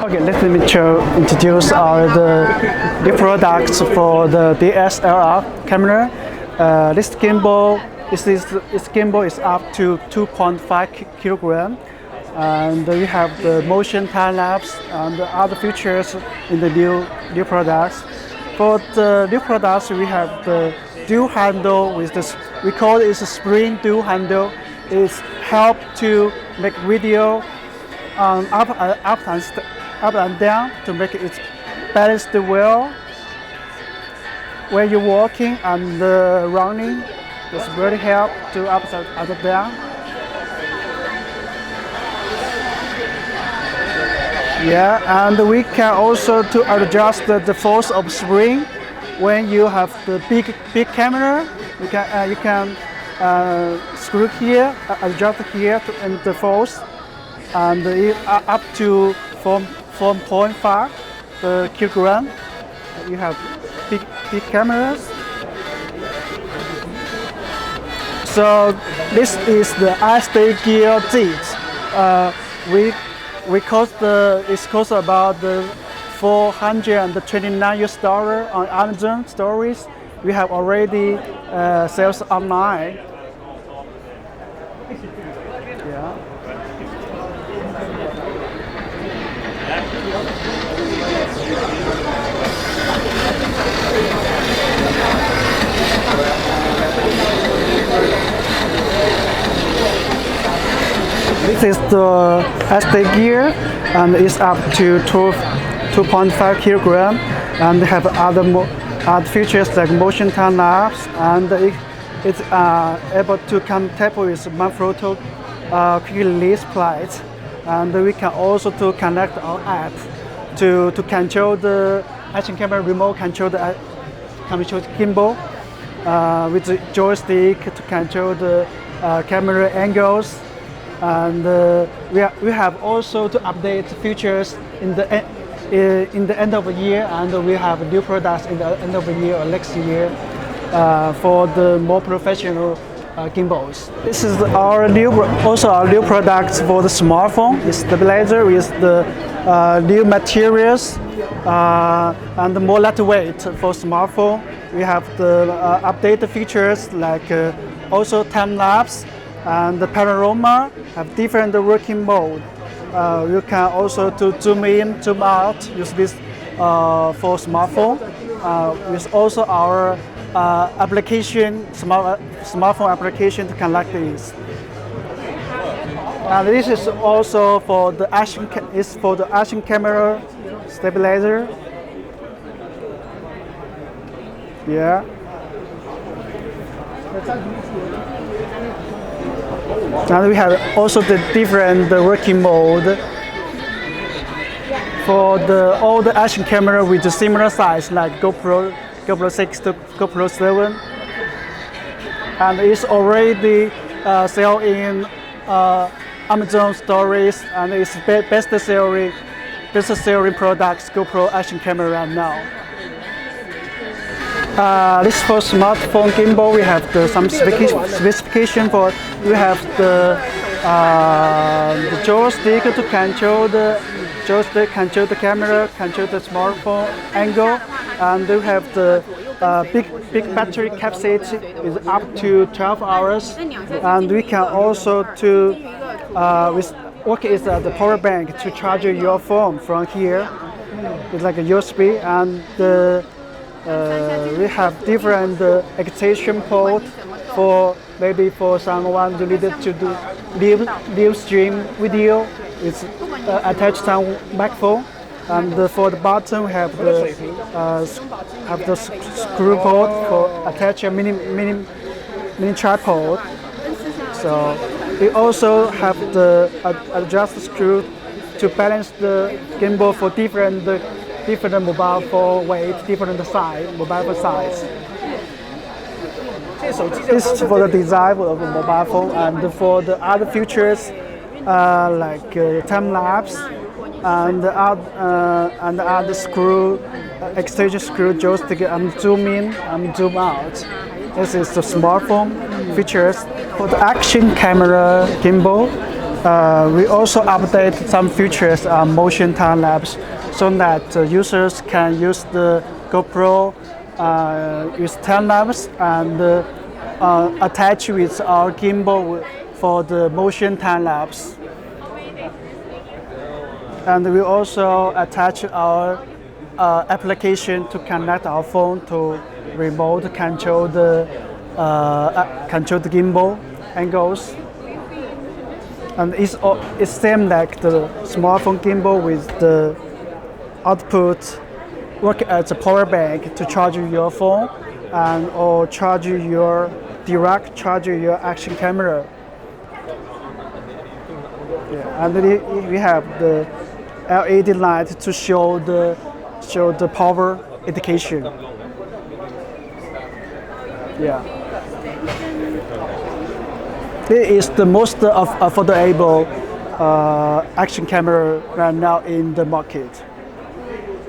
Okay, let me introduce the new products for the DSLR camera. This gimbal is up to 2.5 kilogram, and we have the motion time lapse and other features in the new products. For the new products, we have the dual handle with this. We call it a spring dual handle. It's help to make video up and down to make it balanced well when you're walking and running. It's really help to up and down. Yeah, and we can also to adjust the force of spring. When you have the big camera, you can screw here, adjust here and the force, and up to 4.5 kilogram. You have big cameras. So this is the iSteady gear seats. It costs about $429 on Amazon stores. We have already sales online. Yeah. This is the iSteady gear, and it's up to 2.5 kilogram, and they have other features like motion time lapse, and it's able to compatible with Manfrotto quick release plates, and we can also to connect our app to control the action camera remote control the gimbal with the joystick to control the camera angles. And we have also to update features in the end of the year, and we have new products in the end of the year or next year for the more professional gimbals. This is our new products for the smartphone. It's stabilizer with the new materials and more lightweight for smartphone. We have the updated features like also time lapse. And the panorama have different working mode. You can also to zoom in, zoom out, use this for smartphone. With also our smartphone application to connect this. And this is also for the action camera stabilizer. Yeah. And we have also the different working mode for all the action camera with a similar size like GoPro 6 to GoPro 7, and it's already sell in Amazon stores, and it's best selling products GoPro action camera right now. This for smartphone gimbal, we have some specification for. We have the joystick to control the camera, control the smartphone angle, and we have the big battery capacity is up to 12 hours, and we can also work is the power bank to charge your phone from here. It's like a USB, and we have different extension port for maybe for someone who needed to do live stream video. It's attached some microphone, and for the bottom we have the screw port for attach a mini tripod. So we also have the adjust screw to balance the gimbal for different mobile phone weight, different mobile phone size. This is for the design of the mobile phone, and for the other features like time lapse and other screw, extension screw, joystick, and zoom in and zoom out. This is the smartphone features. For the action camera gimbal, We also update some features on motion time lapse so that users can use the GoPro with time lapse and attach with our gimbal for the motion time lapse. And we also attach our application to connect our phone to remote control the gimbal angles. And it's same like the smartphone gimbal with the output work as a power bank to charge your phone and or charge your action camera. Yeah, and we have the LED light to show the power indication. Yeah. This is the most affordable action camera right now in the market.